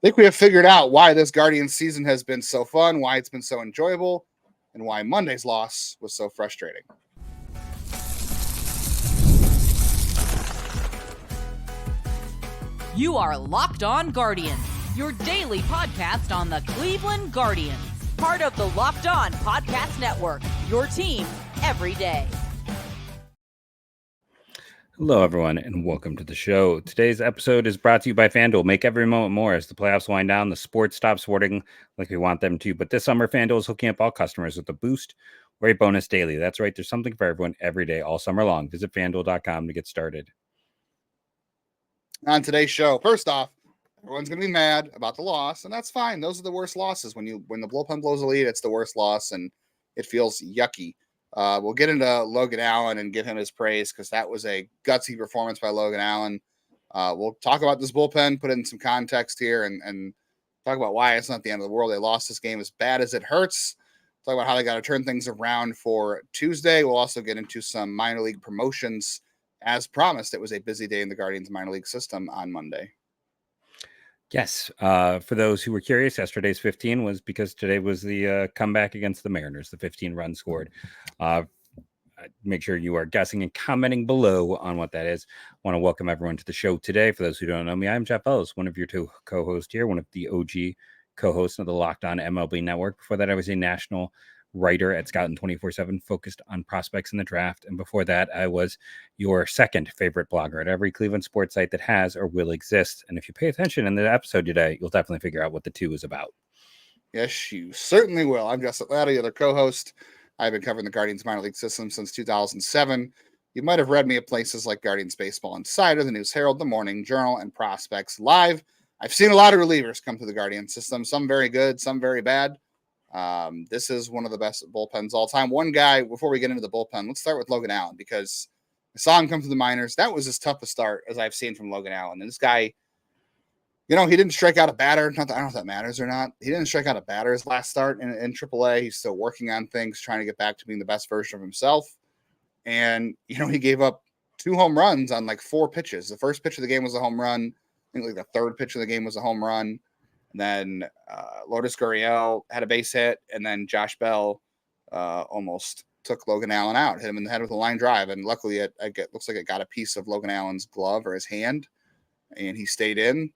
think we have figured out why this Guardians season has been so fun, why it's been so enjoyable, and why Monday's loss was so frustrating. You are Locked On Guardians, your daily podcast on the Cleveland Guardians. Part of the Locked On Podcast Network, your team every day. Hello, everyone, and welcome to the show. Today's episode is brought to you by FanDuel. Make every moment more as the playoffs wind down. The sports stop sporting like we want them to. But this summer, FanDuel is hooking up all customers with a boost or a bonus daily. That's right. There's something for everyone every day, all summer long. Visit FanDuel.com to get started. On today's show, first off, everyone's going to be mad about the loss, and that's fine. Those are the worst losses. When the bullpen blows a lead, it's the worst loss, and it feels yucky. We'll get into Logan Allen and give him his praise because that was a gutsy performance by Logan Allen. We'll talk about this bullpen, put in some context here, and talk about why it's not the end of the world. They lost this game as bad as it hurts. Talk about how they got to turn things around for Tuesday. We'll also get into some minor league promotions. As promised, it was a busy day in the Guardians minor league system on Monday. Yes. For those who were curious, yesterday's 15 was because today was the comeback against the Mariners, the 15 runs scored. Make sure you are guessing and commenting below on what that is. I want to welcome everyone to the show today. For those who don't know me, I'm Jeff Ellis, one of your two co-hosts here, one of the OG co-hosts of the Locked On MLB Network. Before that, I was a national writer at Scout and 24/7, focused on prospects in the draft. And before that, I was your second favorite blogger at every Cleveland sports site that has or will exist. And if you pay attention in the episode today, you'll definitely figure out what the two is about. Yes, you certainly will. I'm Justin Latta, the other co-host. I've been covering the Guardians minor league system since 2007. You might have read me at places like Guardians Baseball Insider, the News Herald, the Morning Journal, and Prospects Live. I've seen a lot of relievers come through the Guardians system, some very good, some very bad. This is one of the best bullpens all time. One guy, before we get into the bullpen, let's start with Logan Allen, because I saw him come through the minors. That was as tough a start as I've seen from Logan Allen. And this guy, he didn't strike out a batter. Not that, I don't know if that matters or not. He didn't strike out a batter his last start in AAA. He's still working on things, trying to get back to being the best version of himself. And, he gave up 2 home runs on like 4 pitches. The first pitch of the game was a home run. I think like the third pitch of the game was a home run. And then Lourdes Gurriel had a base hit, and then Josh Bell almost took Logan Allen out, hit him in the head with a line drive. And luckily, looks like it got a piece of Logan Allen's glove or his hand, and he stayed in.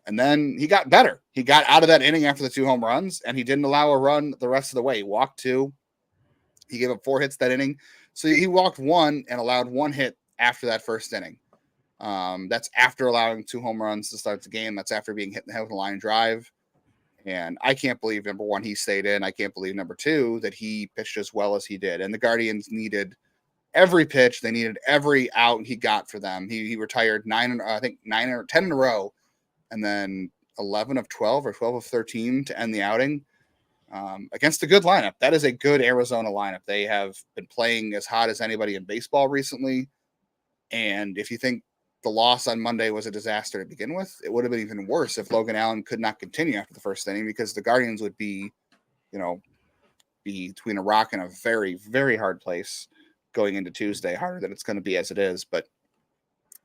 And then he got better. He got out of that inning after the 2 home runs, and he didn't allow a run the rest of the way. He walked 2. He gave up 4 hits that inning. So he walked 1 and allowed 1 hit after that first inning. That's after allowing 2 home runs to start the game. That's after being hit in the head with a line drive. And I can't believe, number 1, he stayed in. I can't believe, number 2, that he pitched as well as he did. And the Guardians needed every pitch. They needed every out he got for them. He retired 9 or 10 in a row, and then 11 of 12 or 12 of 13 to end the outing against a good lineup. That is a good Arizona lineup. They have been playing as hot as anybody in baseball recently. And if you think the loss on Monday was a disaster to begin with, it would have been even worse if Logan Allen could not continue after the first inning, because the Guardians would be between a rock and a very, very hard place going into Tuesday, harder than it's going to be as it is. But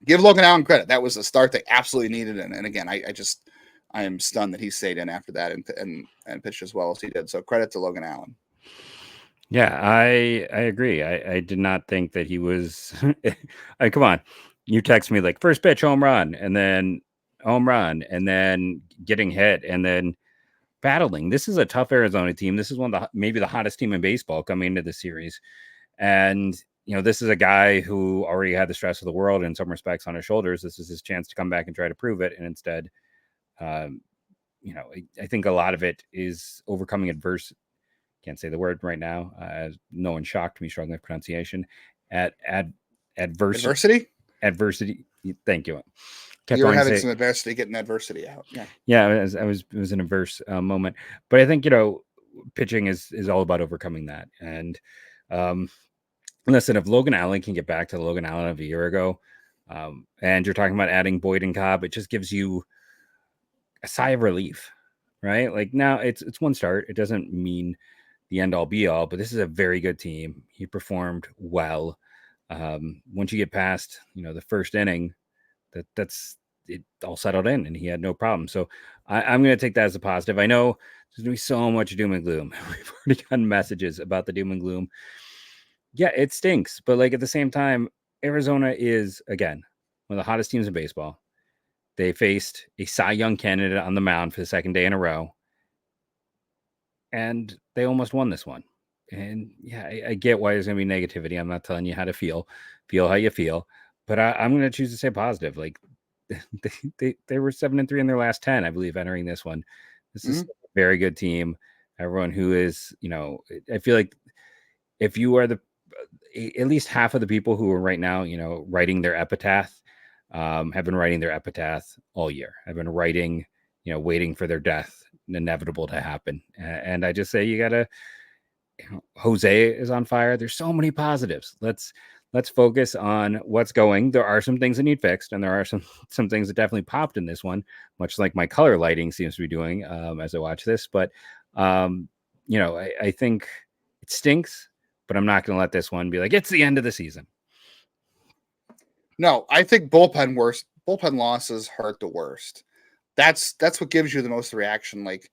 give Logan Allen credit. That was a start they absolutely needed. And again, I am stunned that he stayed in after that and pitched as well as he did. So credit to Logan Allen. Yeah, I agree. I did not think that he was come on. You text me like first pitch home run, and then home run, and then getting hit, and then battling. This is a tough Arizona team. This is one of maybe the hottest team in baseball coming into the series. And, this is a guy who already had the stress of the world in some respects on his shoulders. This is his chance to come back and try to prove it. And instead, I think a lot of it is overcoming adversity. Can't say the word right now. No one shocked me struggling with pronunciation. Adversity. Thank you. You were having some adversity, getting adversity out. Yeah. It was an adverse moment, but I think pitching is all about overcoming that. And listen, if Logan Allen can get back to the Logan Allen of a year ago, and you're talking about adding Boyd and Cobb, it just gives you a sigh of relief, right? Like now it's one start. It doesn't mean the end all be all, but this is a very good team. He performed well. Once you get past, the first inning, that's it all settled in, and he had no problem. So I'm going to take that as a positive. I know there's going to be so much doom and gloom. We've already gotten messages about the doom and gloom. Yeah, it stinks. But like at the same time, Arizona is, again, one of the hottest teams in baseball. They faced a Cy Young candidate on the mound for the second day in a row. And they almost won this one. And yeah, I get why there's going to be negativity. I'm not telling you how to feel how you feel. But I'm going to choose to say positive. Like they were 7-3 in their last 10, I believe, entering this one. This is a very good team. Everyone who is, I feel like if you are at least half of the people who are right now, writing their epitaph, have been writing their epitaph all year. Have been writing, waiting for their death, inevitable to happen. And I just say you gotta. Jose is on fire. There's so many positives. Let's focus on what's going. There are some things that need fixed, and there are some things that definitely popped in this one, much like my color lighting seems to be doing as I watch this. But I think it stinks, but I'm not going to let this one be like it's the end of the season. No, I think bullpen losses hurt the worst. That's what gives you the most reaction. Like,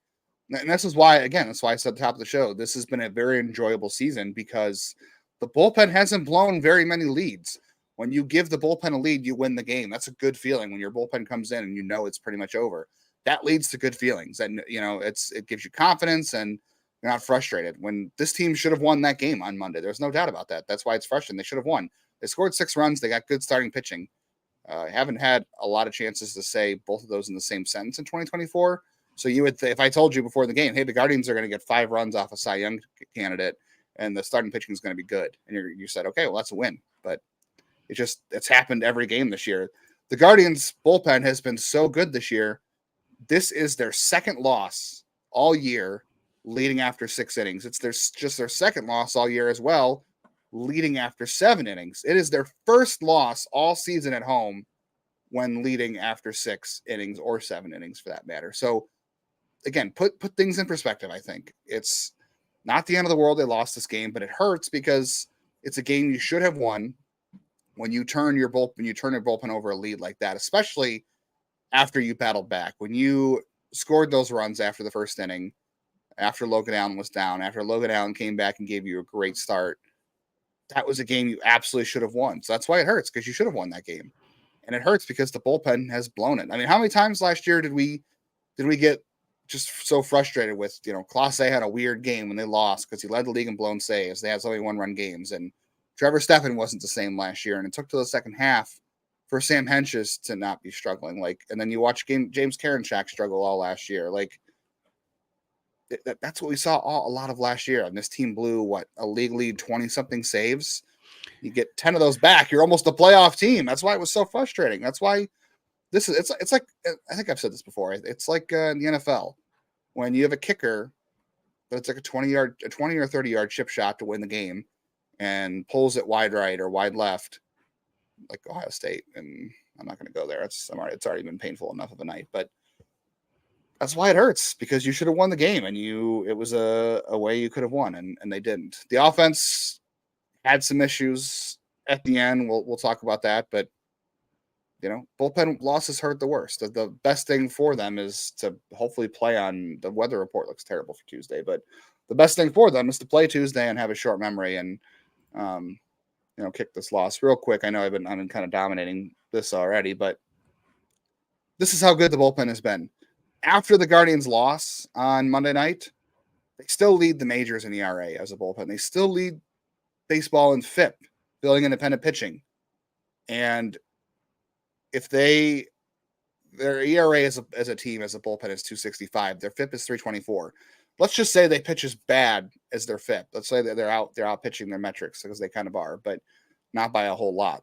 and this is why, again, that's why I said at the top of the show, this has been a very enjoyable season because the bullpen hasn't blown very many leads. When you give the bullpen a lead, you win the game. That's a good feeling when your bullpen comes in and it's pretty much over. That leads to good feelings. And, it gives you confidence and you're not frustrated. When this team should have won that game on Monday, there's no doubt about that. That's why it's frustrating. They should have won. They scored 6 runs. They got good starting pitching. Haven't had a lot of chances to say both of those in the same sentence in 2024. So you would, if I told you before the game, hey, the Guardians are going to get 5 runs off a Cy Young candidate, and the starting pitching is going to be good, and you said, okay, well that's a win. But it's happened every game this year. The Guardians bullpen has been so good this year. This is their second loss all year, leading after 6 innings. It's just their second loss all year as well, leading after 7 innings. It is their first loss all season at home when leading after 6 innings or 7 innings for that matter. So again, put things in perspective. I think it's not the end of the world. They lost this game, but it hurts because it's a game you should have won. When you turn your bullpen over a lead like that, especially after you battled back, when you scored those runs after the first inning, after Logan Allen was down, after Logan Allen came back and gave you a great start, that was a game you absolutely should have won. So that's why it hurts, because you should have won that game. And it hurts because the bullpen has blown it. I mean, how many times last year did we get just so frustrated with, Clase had a weird game when they lost because he led the league in blown saves. They had so many 1-run games, and Trevor Stephan wasn't the same last year. And it took to the second half for Sam Hentges to not be struggling. And then you watch James Karinchak struggle all last year. That's what we saw a lot of last year. And this team blew a league lead 20-something saves. You get 10 of those back, you're almost a playoff team. That's why it was so frustrating. That's why it's like, I think I've said this before. It's like in the NFL when you have a kicker, but it's like a 20 or 30-yard chip shot to win the game and pulls it wide right or wide left, like Ohio State. And I'm not going to go there. It's already been painful enough of a night, but that's why it hurts, because you should have won the game and it was a way you could have won and they didn't. The offense had some issues at the end. We'll talk about that, but bullpen losses hurt the worst. The best thing for them is to hopefully play on. The weather report looks terrible for Tuesday, but the best thing for them is to play Tuesday and have a short memory and, kick this loss real quick. I know I've been kind of dominating this already, but this is how good the bullpen has been. After the Guardians' loss on Monday night, they still lead the majors in ERA as a bullpen. They still lead baseball in FIP, filling independent pitching, and if their ERA as a team, as a bullpen is 2.65, their FIP is 3.24. Let's just say they pitch as bad as their FIP. Let's say that they're out pitching their metrics, because they kind of are, but not by a whole lot.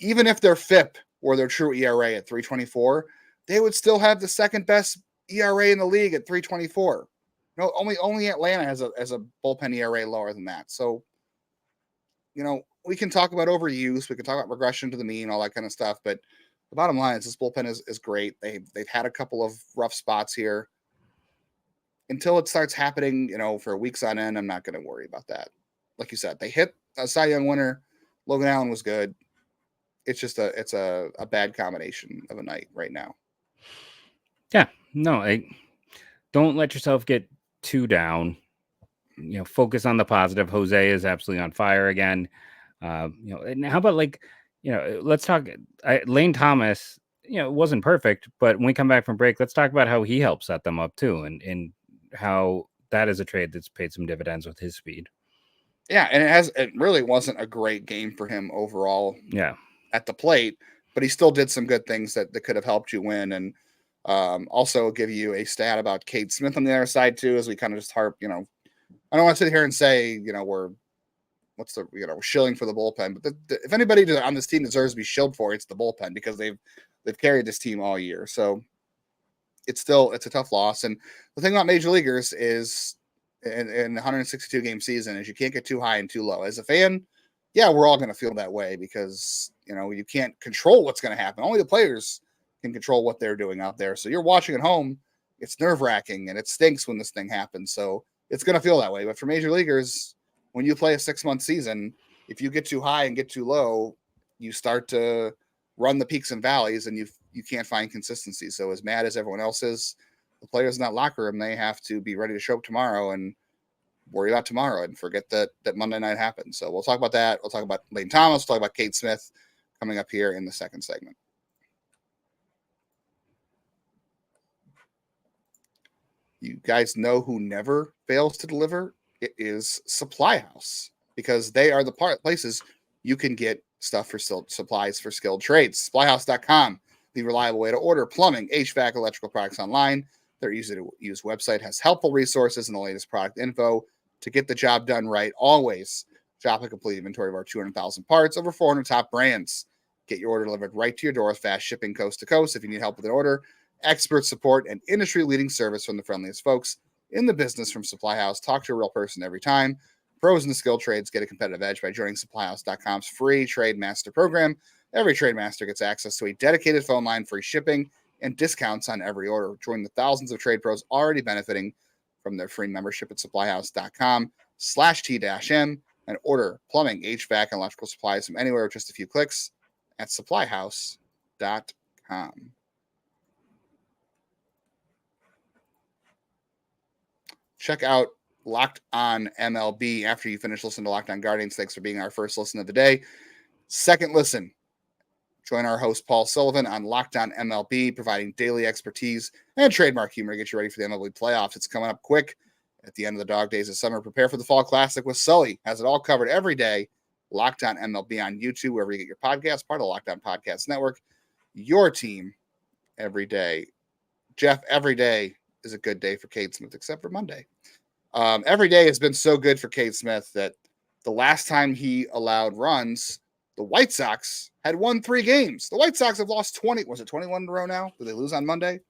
Even if their FIP or their true ERA at 3.24, they would still have the second best ERA in the league at 3.24. No, only Atlanta has a bullpen ERA lower than that. So, we can talk about overuse, we can talk about regression to the mean, all that kind of stuff, but the bottom line is this bullpen is great. They've had a couple of rough spots here. Until it starts happening, for weeks on end, I'm not going to worry about that. Like you said, they hit a Cy Young winner. Logan Allen was good. It's just it's a bad combination of a night right now. Yeah, No, don't let yourself get too down. Focus on the positive. Jose is absolutely on fire again. And how about let's talk. Lane Thomas. It wasn't perfect, but when we come back from break, let's talk about how he helped set them up too, and how that is a trade that's paid some dividends with his speed. Yeah, and it really wasn't a great game for him overall. Yeah, at the plate, but he still did some good things that could have helped you win. And also give you a stat about Cade Smith on the other side too, as we kind of just harp. I don't want to sit here and say we're shilling for the bullpen, but if anybody on this team deserves to be shilled for, it's the bullpen, because they've carried this team all year. So it's a tough loss. And the thing about major leaguers is in 162 game season is you can't get too high and too low. As a fan, yeah, we're all going to feel that way, because you can't control what's going to happen. Only the players can control what they're doing out there. So you're watching at home, it's nerve-wracking and it stinks when this thing happens. So it's going to feel that way. But for major leaguers, when you play a 6-month season, if you get too high and get too low, you start to run the peaks and valleys, and you can't find consistency. So as mad as everyone else is, the players in that locker room, they have to be ready to show up tomorrow and worry about tomorrow and forget that Monday night happened. So we'll talk about that. We'll talk about Lane Thomas. We'll talk about Cade Smith coming up here in the second segment. You guys know who never fails to deliver? It is Supply House, because they are the places you can get stuff for supplies for skilled trades. SupplyHouse.com, the reliable way to order plumbing, HVAC, electrical products online. Their easy-to-use website has helpful resources and the latest product info to get the job done right. Always shop a complete inventory of our 200,000 parts, over 400 top brands. Get your order delivered right to your door with fast shipping coast to coast. If you need help with an order, expert support and industry-leading service from the friendliest folks in the business from Supply House. Talk to a real person every time. Pros in the skilled trades get a competitive edge by joining SupplyHouse.com's free Trade Master program. Every Trade Master gets access to a dedicated phone line, free shipping, and discounts on every order. Join the thousands of trade pros already benefiting from their free membership at SupplyHouse.com/T-M and order plumbing, HVAC, and electrical supplies from anywhere with just a few clicks at SupplyHouse.com. Check out Locked On MLB after you finish listening to Locked On Guardians. Thanks for being our first listen of the day. Second listen, join our host Paul Sullivan on Locked On MLB, providing daily expertise and trademark humor to get you ready for the MLB playoffs. It's coming up quick at the end of the dog days of summer. Prepare for the Fall Classic with Sully. Has it all covered every day. Locked On MLB on YouTube, wherever you get your podcast, part of the Locked On Podcast Network. Your team every day. Jeff, every day is a good day for Cade Smith, except for Monday. Every day has been so good for Cade Smith that the last time he allowed runs, the White Sox had won 3 games. The White Sox have lost 20. Was it 21 in a row now? Did they lose on Monday?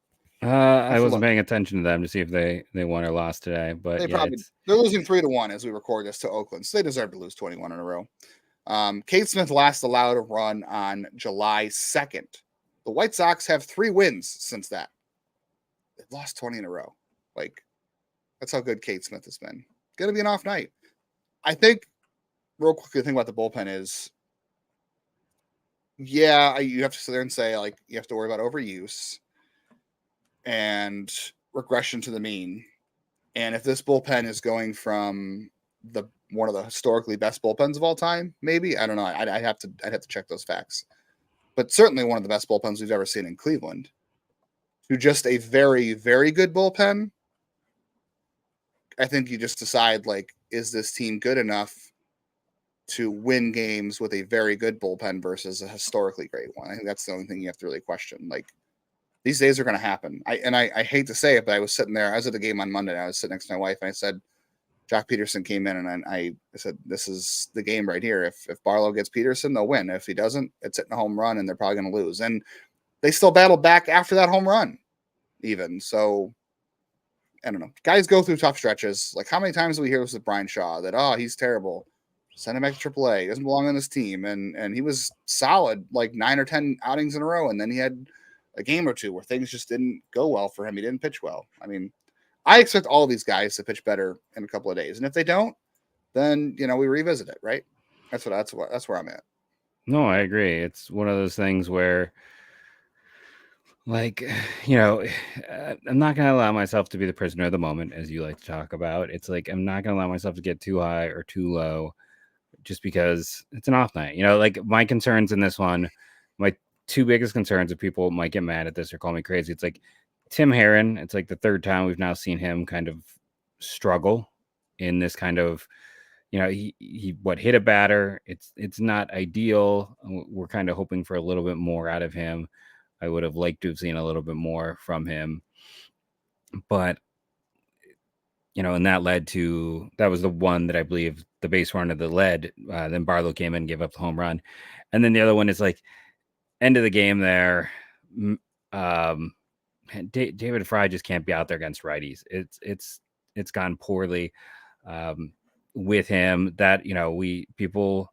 I wasn't paying attention to them to see if they won or lost today, but they're losing 3-1 as we record this to Oakland, so they deserve to lose 21 in a row. Cade Smith last allowed a run on July 2nd. The White Sox have 3 wins since that. They've lost 20 in a row. That's how good Cade Smith has been. Going to be an off night. I think, real quickly, the thing about the bullpen is, yeah, you have to sit there and say, you have to worry about overuse and regression to the mean. And if this bullpen is going from one of the historically best bullpens of all time, maybe, I don't know. I'd have to check those facts. But certainly one of the best bullpens we've ever seen in Cleveland, to just a very, very good bullpen, I think you just decide, is this team good enough to win games with a very good bullpen versus a historically great one? I think that's the only thing you have to really question. These days are going to happen. I hate to say it, but I was sitting there. I was at the game on Monday. And I was sitting next to my wife, and I said, Jock Peterson came in, and I said, this is the game right here. If Barlow gets Peterson, they'll win. If he doesn't, it's hitting a home run, and they're probably going to lose. And they still battled back after that home run, even. So, I don't know. Guys go through tough stretches. How many times do we hear this with Brian Shaw that, he's terrible, send him back to AAA, he doesn't belong on this team, and he was solid 9 or 10 outings in a row, and then he had a game or two where things just didn't go well for him. He didn't pitch well. I mean, I expect all these guys to pitch better in a couple of days, and if they don't, then we revisit it, right? That's where I'm at. No, I agree. It's one of those things where Like, you know, I'm not going to allow myself to be the prisoner of the moment, as you like to talk about. It's like, I'm not going to allow myself to get too high or too low just because it's an off night. You know, like my concerns in this one, my two biggest concerns, if people might get mad at this or call me crazy, it's like Tim Herron. It's like the third time we've now seen him kind of struggle in this kind of, you know, he hit a batter. It's not ideal. We're kind of hoping for a little bit more out of him. I would have liked to have seen a little bit more from him, but you know, and that was the one that I believe the base runner that led. Then Barlow came in and gave up the home run, and then the other one is like end of the game there. Um, David Fry just can't be out there against righties. It's gone poorly with him. That, you know, people.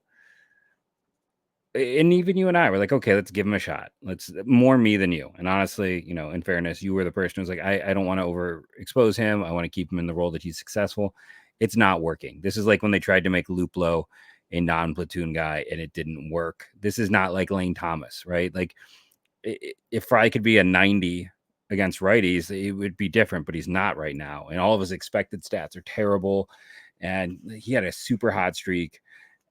And even you and I were like, okay, let's give him a shot. Let's more me than you. And honestly, you know, in fairness, you were the person who's like, I don't want to overexpose him. I want to keep him in the role that he's successful. It's not working. This is like when they tried to make Luplo a non-platoon guy and it didn't work. This is not like Lane Thomas, right? Like if Fry could be a 90 against righties, it would be different, but he's not right now. And all of his expected stats are terrible. And he had a super hot streak.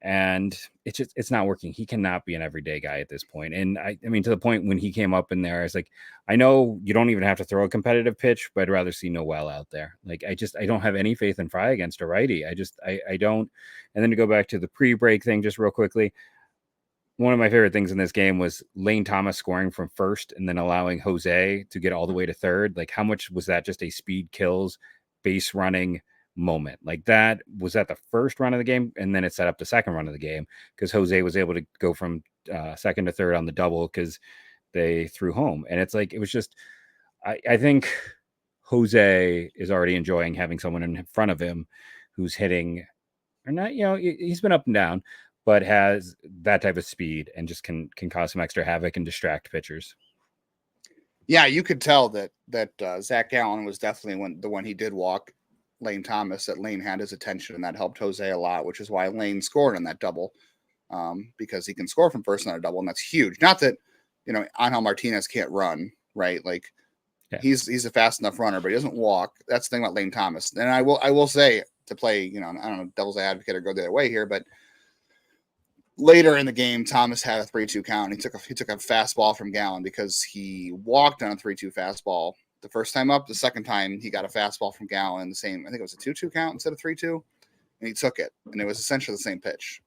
And it's not working. He cannot be an everyday guy at this point. And I mean, to the point when he came up in there, I was like, I know you don't even have to throw a competitive pitch, but I'd rather see Noel out there. Like, I don't have any faith in Fry against a righty. I don't. And then to go back to the pre-break thing, just real quickly, one of my favorite things in this game was Lane Thomas scoring from first and then allowing Jose to get all the way to third. Like, how much was that just a speed kills, base running moment? Like, that was at the first run of the game, and then it set up the second run of the game because Jose was able to go from second to third on the double because they threw home. And it's like, it was just, I think Jose is already enjoying having someone in front of him who's hitting, or not, you know, he's been up and down, but has that type of speed and just can cause some extra havoc and distract pitchers. Yeah, you could tell that Zach Allen was definitely the one he did walk Lane Thomas, that Lane had his attention, and that helped Jose a lot, which is why Lane scored on that double, because he can score from first on a double, and that's huge. Not that, you know, Angel Martinez can't run, right? Like, yeah, he's a fast enough runner, but he doesn't walk. That's the thing about Lane Thomas. And I will say, to play, you know, I don't know, devil's advocate or go the other way here, but later in the game, Thomas had a 3-2 count, and he took a fastball from Gallen because he walked on a 3-2 fastball the first time up. The second time, he got a fastball from Gallen, the same, I think it was a 2-2 count instead of 3-2, and he took it, and it was essentially the same pitch.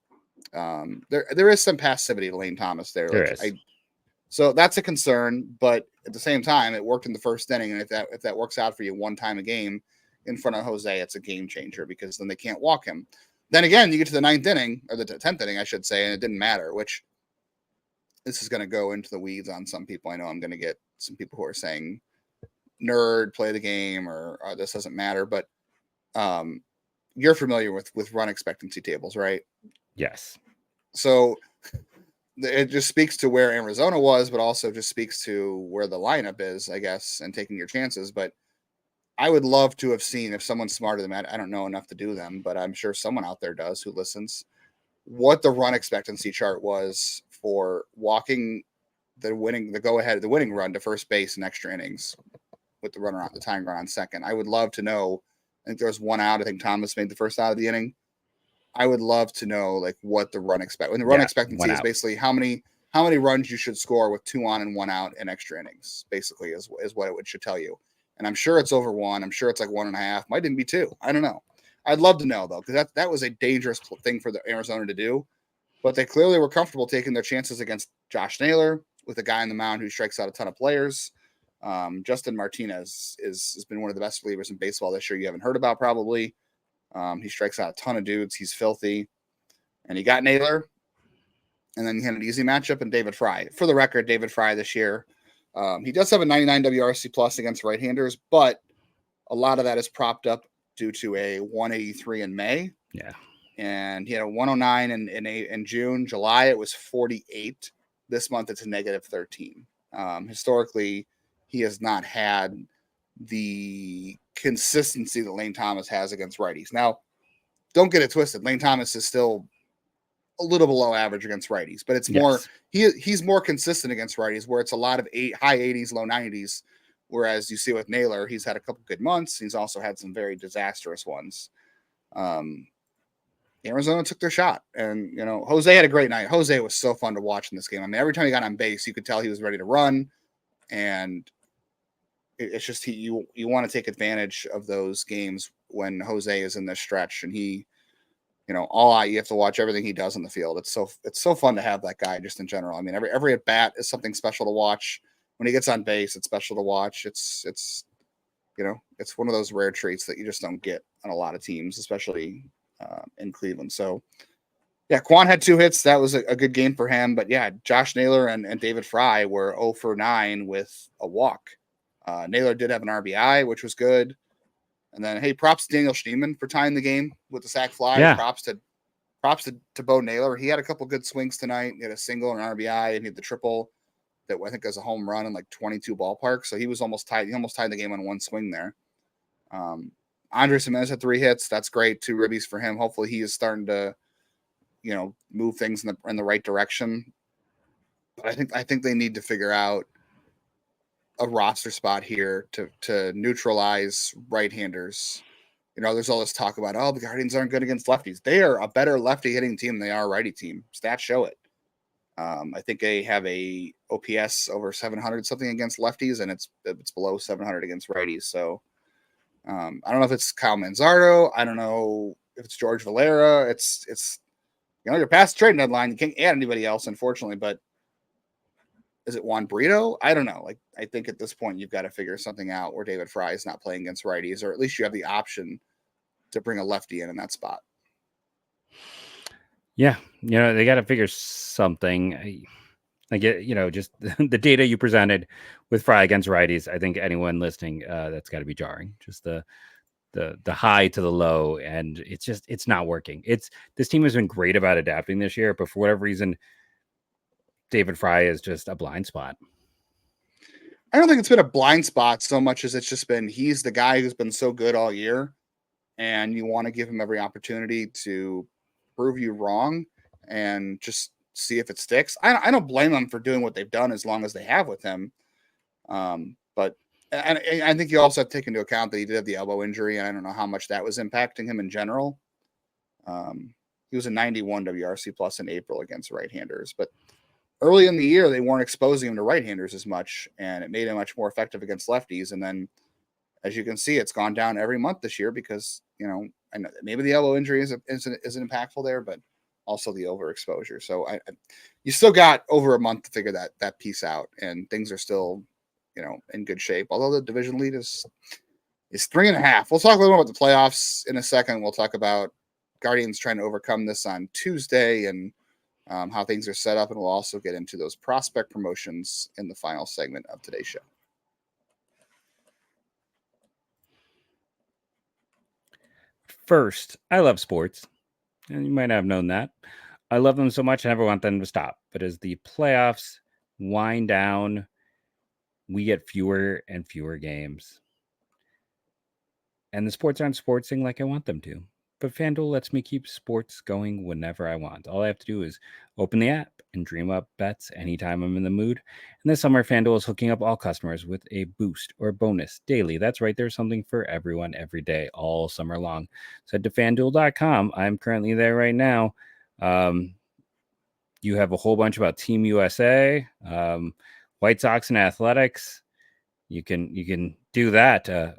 There is some passivity to Lane Thomas there. There is. So that's a concern, but at the same time, it worked in the first inning, and if that works out for you one time a game in front of Jose, it's a game changer because then they can't walk him. Then again, you get to the 9th inning, or the 10th inning, I should say, and it didn't matter, which this is going to go into the weeds on some people. I know I'm going to get some people who are saying, nerd, play the game, or this doesn't matter, but you're familiar with run expectancy tables, right? Yes. So it just speaks to where Arizona was, but also just speaks to where the lineup is, I guess, and taking your chances. But I would love to have seen, if someone's smarter than that, I don't know enough to do them, but I'm sure someone out there does who listens, what the run expectancy chart was for walking the winning run to first base in extra innings with the runner on the tying run on second. I would love to know. I think there was one out. I think Thomas made the first out of the inning. I would love to know, like, what the run expectancy is basically how many runs you should score with 2 on and 1 out in extra innings, basically is what it should tell you. And I'm sure it's over 1. I'm sure it's like 1.5. Might even be 2. I don't know. I'd love to know, though, because that was a dangerous thing for the Arizona to do. But they clearly were comfortable taking their chances against Josh Naylor with a guy on the mound who strikes out a ton of players. Justin Martinez has been one of the best relievers in baseball this year. You haven't heard about probably. He strikes out a ton of dudes. He's filthy. And he got Naylor. And then he had an easy matchup in David Fry. For the record, David Fry this year, he does have a 99 WRC plus against right-handers, but a lot of that is propped up due to a 183 in May. Yeah. And he had a 109 in June. July, it was 48. This month, it's a negative 13. Historically, he has not had the consistency that Lane Thomas has against righties. Now, don't get it twisted. Lane Thomas is still a little below average against righties, but it's more he's more consistent against righties, where it's a lot of high 80s, low 90s. Whereas you see with Naylor, he's had a couple good months. He's also had some very disastrous ones. Arizona took their shot, and Jose had a great night. Jose was so fun to watch in this game. I mean, every time he got on base, you could tell he was ready to run, and it's just you want to take advantage of those games when Jose is in this stretch, and he, all out. You have to watch everything he does in the field. It's so fun to have that guy just in general. I mean, every at bat is something special to watch. When he gets on base, it's special to watch. It's one of those rare traits that you just don't get on a lot of teams, especially in Cleveland. So, yeah, Quan had 2 hits. That was a good game for him. But, yeah, Josh Naylor and David Fry were 0 for 9 with a walk. Naylor did have an RBI, which was good. And then, hey, props to Daniel Schneemann for tying the game with the sac fly. Yeah. Props to Bo Naylor. He had a couple good swings tonight. He had a single and an RBI, and he had the triple that I think was a home run in like 22 ballparks. So he was almost tied. He almost tied the game on one swing there. Andres Jimenez had 3 hits. That's great. 2 ribbies for him. Hopefully he is starting to, move things in the right direction. But I think they need to figure out a roster spot here to neutralize right-handers. There's all this talk about, the Guardians aren't good against lefties. They are a better lefty hitting team than they are a righty team. Stats show it. I think they have a OPS over 700 something against lefties, and it's below 700 against righties. So I don't know if it's Kyle Manzardo. I don't know if it's George Valera. It's you're past the trade deadline. You can't add anybody else, unfortunately. But is it Juan Brito? I don't know. Like, I think at this point you've got to figure something out where David Fry is not playing against righties, or at least you have the option to bring a lefty in that spot. Yeah, they got to figure something. I get, just the data you presented with Fry against righties. I think anyone listening, that's got to be jarring. Just the high to the low, and it's not working. This team has been great about adapting this year, but for whatever reason, David Fry is just a blind spot. I don't think it's been a blind spot so much as it's just been he's the guy who's been so good all year, and you want to give him every opportunity to prove you wrong and just see if it sticks. I don't blame them for doing what they've done as long as they have with him. But I think you also have to take into account that he did have the elbow injury, and I don't know how much that was impacting him in general. He was a 91 WRC plus in April against right-handers, but early in the year, they weren't exposing him to right-handers as much, and it made him much more effective against lefties. And then, as you can see, it's gone down every month this year because, I know maybe the elbow injury isn't impactful there, but also the overexposure. So you still got over a month to figure that piece out, and things are still, in good shape. Although the division lead is 3.5. We'll talk a little about the playoffs in a second. We'll talk about Guardians trying to overcome this on Tuesday and how things are set up, and we'll also get into those prospect promotions in the final segment of today's show. First, I love sports, and you might not have known that. I love them so much I never want them to stop. But as the playoffs wind down, we get fewer and fewer games. And the sports aren't sportsing like I want them to. But FanDuel lets me keep sports going whenever I want. All I have to do is open the app and dream up bets anytime I'm in the mood. And this summer, FanDuel is hooking up all customers with a boost or bonus daily. That's right. There's something for everyone every day, all summer long. So head to FanDuel.com. I'm currently there right now. You have a whole bunch about Team USA, White Sox and athletics. You can do that,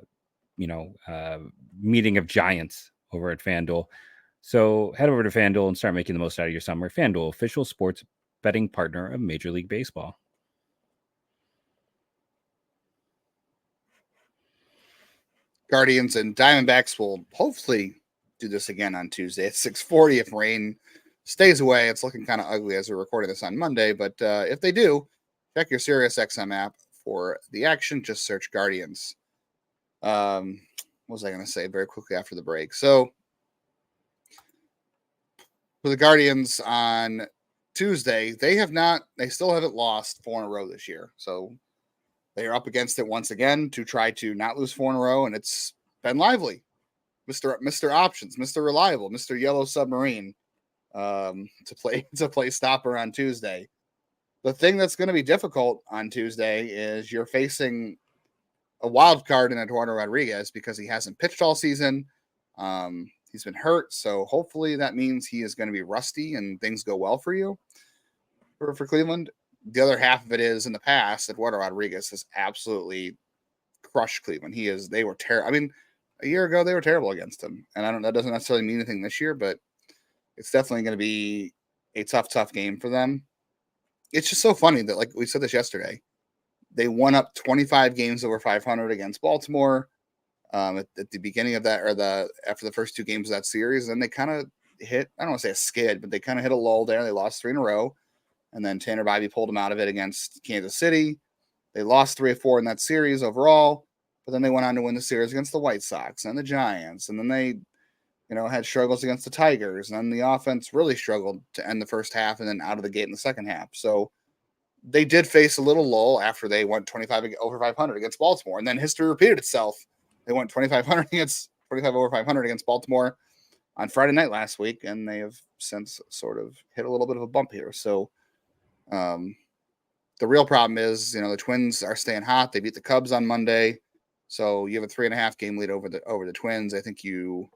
meeting of giants over at FanDuel. So head over to FanDuel and start making the most out of your summer. FanDuel, official sports betting partner of Major League Baseball. Guardians and Diamondbacks will hopefully do this again on Tuesday at 6:40 if rain stays away. It's looking kind of ugly as we're recording this on Monday, but if they do, check your SiriusXM app for the action. Just search Guardians. What was I going to say very quickly after the break? So for the Guardians on Tuesday, they still haven't lost 4 in a row this year. So they are up against it once again to try to not lose 4 in a row. And it's been lively. Mr. Options, Mr. Reliable, Mr. Yellow Submarine to play stopper on Tuesday. The thing that's going to be difficult on Tuesday is you're facing a wild card in Eduardo Rodriguez because he hasn't pitched all season. He's been hurt, so hopefully that means he is going to be rusty and things go well for you for Cleveland. The other half of it is in the past, Eduardo Rodriguez has absolutely crushed Cleveland. They were terrible. I mean, a year ago they were terrible against him, and that doesn't necessarily mean anything this year, but it's definitely going to be a tough game for them. It's just so funny that, like we said this yesterday, they won up 25 games over 500 against Baltimore at the beginning of that, or after the first 2 games of that series. And they kind of hit, I don't want to say a skid, but they kind of hit a lull there. They lost 3 in a row. And then Tanner Bybee pulled them out of it against Kansas City. They lost 3 or 4 in that series overall, but then they went on to win the series against the White Sox and the Giants. And then they, had struggles against the Tigers. And then the offense really struggled to end the first half and then out of the gate in the second half. So they did face a little lull after they went 25 over 500 against Baltimore. And then history repeated itself. They went 25 over 500 against Baltimore on Friday night last week, and they have since sort of hit a little bit of a bump here. So the real problem is, the Twins are staying hot. They beat the Cubs on Monday. So you have a 3.5 game lead over the Twins. I think you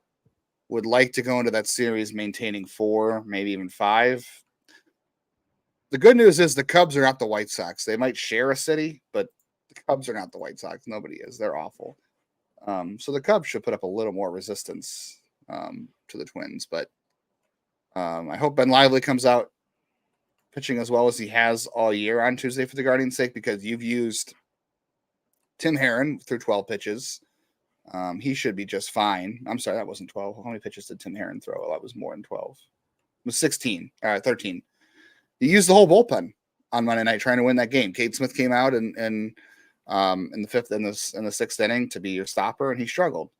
would like to go into that series maintaining 4, maybe even 5. The good news is the Cubs are not the White Sox. They might share a city, but the Cubs are not the White Sox. Nobody is. They're awful. So the Cubs should put up a little more resistance to the Twins. But I hope Ben Lively comes out pitching as well as he has all year on Tuesday for the Guardians' sake, because you've used Tim Herron through 12 pitches. He should be just fine. I'm sorry, that wasn't 12. How many pitches did Tim Herron throw? Well, that was more than 12. It was 16. 13. He used the whole bullpen on Monday night trying to win that game. Cade Smith came out in the 5th and the 6th inning to be your stopper, and he struggled.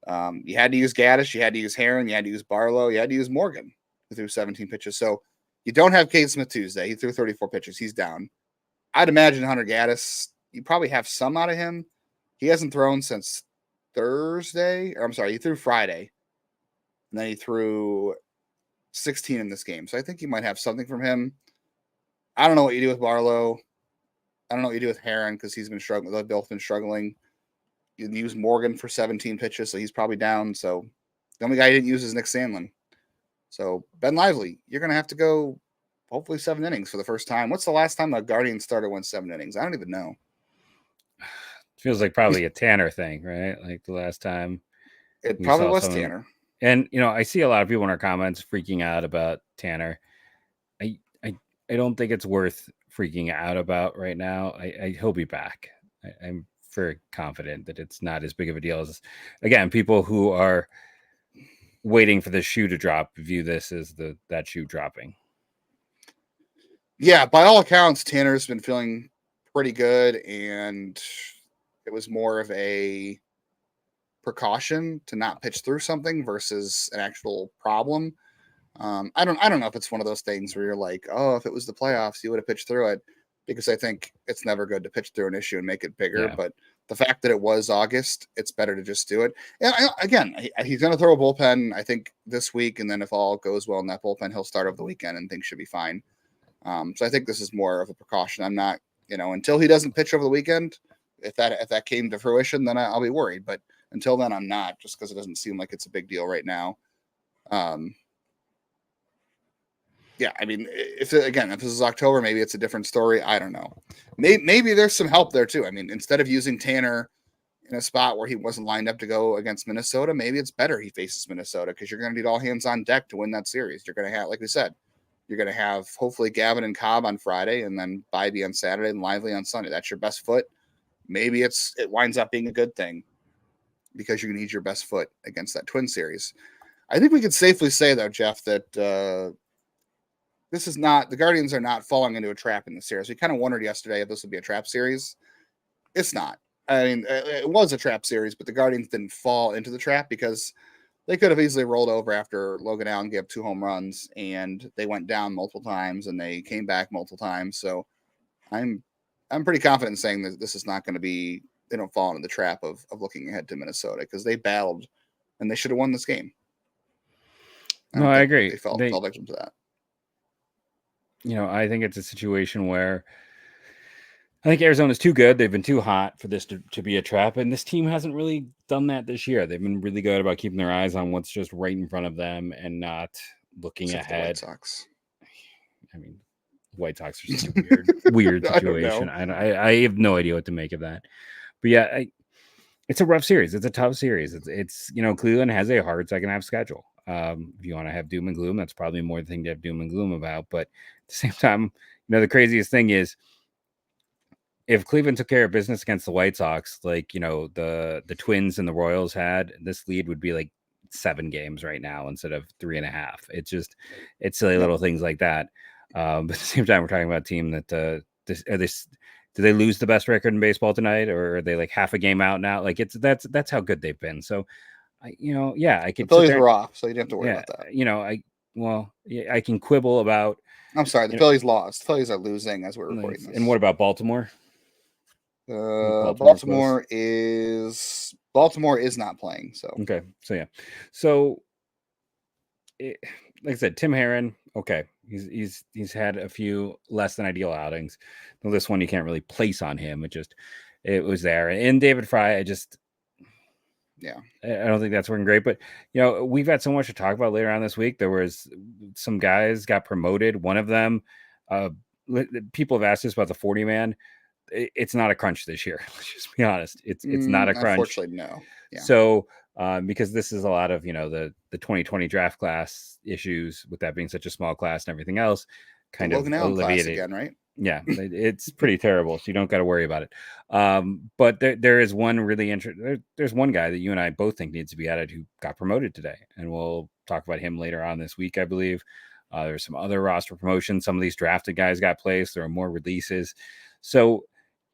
You had to use Gaddis, you had to use Herron, you had to use Barlow, you had to use Morgan, who threw 17 pitches. So you don't have Cade Smith Tuesday. He threw 34 pitches. He's down. I'd imagine Hunter Gaddis, you probably have some out of him. He hasn't thrown since Thursday. Or I'm sorry, he threw Friday. And then he threw 16 in this game. So I think you might have something from him. I don't know what you do with Barlow. I don't know what you do with Herron because he's been struggling. They've both been struggling. You use Morgan for 17 pitches, so he's probably down. So the only guy you didn't use is Nick Sandlin. So Ben Lively, you're going to have to go hopefully 7 innings for the first time. What's the last time a Guardian starter went 7 innings? I don't even know. Feels like probably a Tanner thing, right? Like the last time. It probably was Tanner. And, I see a lot of people in our comments freaking out about Tanner. I don't think it's worth freaking out about right now. He'll be back. I'm very confident that it's not as big of a deal as, again, people who are waiting for the shoe to drop view this as that shoe dropping. Yeah, by all accounts, Tanner's been feeling pretty good, and it was more of a precaution to not pitch through something versus an actual problem. I don't know if it's one of those things where you're like, oh, if it was the playoffs, you would have pitched through it, because I think it's never good to pitch through an issue and make it bigger. Yeah. But the fact that it was August, it's better to just do it. And again, he's going to throw a bullpen, I think, this week. And then if all goes well in that bullpen, he'll start over the weekend and things should be fine. So I think this is more of a precaution. I'm not, until he doesn't pitch over the weekend, if that came to fruition, then I'll be worried. But until then, I'm not, just because it doesn't seem like it's a big deal right now. Yeah, I mean, if this is October, maybe it's a different story. I don't know. Maybe there's some help there too. I mean, instead of using Tanner in a spot where he wasn't lined up to go against Minnesota, maybe it's better he faces Minnesota, because you're going to need all hands on deck to win that series. You're going to have, like we said, you're going to have hopefully Gavin and Cobb on Friday, and then Bybee on Saturday and Lively on Sunday. That's your best foot. Maybe it winds up being a good thing, because you need your best foot against that Twin series. I think we could safely say, though, Jeff, that the Guardians are not falling into a trap in the series. We kind of wondered yesterday if this would be a trap series. It's not. I mean, it was a trap series, but the Guardians didn't fall into the trap, because they could have easily rolled over after Logan Allen gave 2 home runs, and they went down multiple times and they came back multiple times. So I'm pretty confident in saying that this is not going to be, they don't fall into the trap of looking ahead to Minnesota, because they battled and they should have won this game. No, I agree. They fell victim to that. I think it's a situation where I think Arizona's too good. They've been too hot for this to be a trap, and this team hasn't really done that this year. They've been really good about keeping their eyes on what's just right in front of them and not looking Except ahead. The White Sox. I mean, White Sox are such a weird situation. I have no idea what to make of that. But yeah, it's a rough series. It's a tough series. It's Cleveland has a hard second half schedule. If you want to have doom and gloom, that's probably more the thing to have doom and gloom about. But at the same time, the craziest thing is if Cleveland took care of business against the White Sox, like the Twins and the Royals had, this lead would be like 7 games right now instead of 3.5. It's silly little things like that. But at the same time, we're talking about a team that do they lose the best record in baseball tonight, or are they like half a game out now? Like that's how good they've been. So I could. The Phillies were off, so you didn't have to worry about that. I can quibble about. I'm sorry, the Phillies lost. The Phillies are losing as we're recording this. And what about Baltimore? Baltimore is not playing. So okay, so yeah, so like I said, Tim Herron. Okay, he's had a few less than ideal outings. Well, this one you can't really place on him. It was there. And David Fry, I don't think that's working great. But we've had so much to talk about later on this week. There was some guys got promoted. One of them, people have asked us about the 40-man. It's not a crunch this year. Let's just be honest. It's not a crunch. Unfortunately, no. Yeah. So because this is a lot of the 2020 draft class issues, with that being such a small class and everything else, kind of Logan Allen class again, right? Yeah, it's pretty terrible. So you don't got to worry about it. But there is one really interesting. There's one guy that you and I both think needs to be added who got promoted today, and we'll talk about him later on this week, I believe. There's some other roster promotions. Some of these drafted guys got placed. There are more releases. So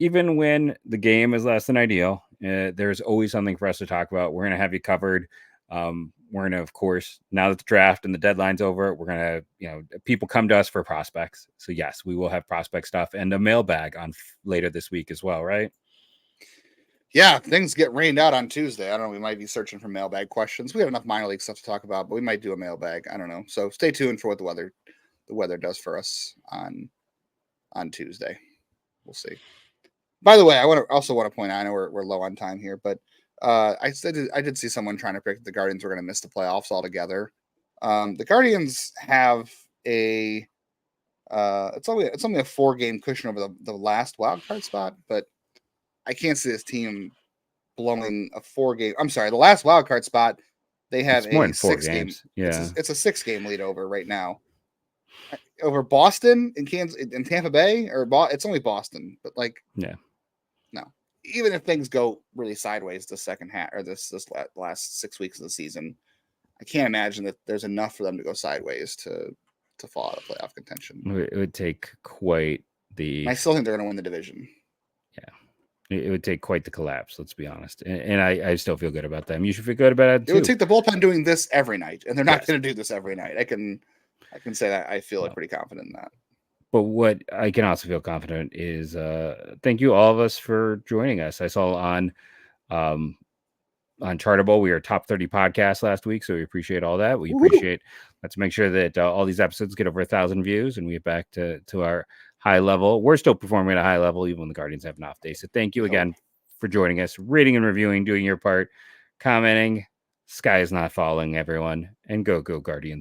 even when the game is less than ideal, there's always something for us to talk about. We're going to have you covered. We're going to, of course, now that the draft and the deadline's over, we're going to, people come to us for prospects. So yes, we will have prospect stuff and a mailbag on later this week as well, right? Yeah, things get rained out on Tuesday. I don't know. We might be searching for mailbag questions. We have enough minor league stuff to talk about, but we might do a mailbag. I don't know. So stay tuned for what the weather does for us on Tuesday. We'll see. By the way, I also want to point out, I know we're low on time here, but I did see someone trying to predict the Guardians were going to miss the playoffs altogether. The Guardians have it's only a 4-game cushion over the last wild card spot, but I can't see this team blowing a 4-game. I'm sorry, the last wild card spot they have a 6-game. Yeah, it's a 6-game lead over right now. Over Boston and Kansas and Tampa Bay, it's only Boston, but no. Even if things go really sideways the second half or this last 6 weeks of the season, I can't imagine that there's enough for them to go sideways to fall out of playoff contention. It would take quite the. I still think they're going to win the division. Yeah, it would take quite the collapse. Let's be honest, and I still feel good about them. You should feel good about it too. It would take the bullpen doing this every night, and they're not going to do this every night. I can say that I feel pretty confident in that. But what I can also feel confident is thank you all of us for joining us. I saw on Chartable, we were top 30 podcasts last week, so we appreciate all that. We appreciate let's make sure that all these episodes get over 1,000 views and we get back to our high level. We're still performing at a high level, even when the Guardians have an off day. So thank you again for joining us, rating and reviewing, doing your part, commenting. Sky is not falling, everyone, and go Guardians.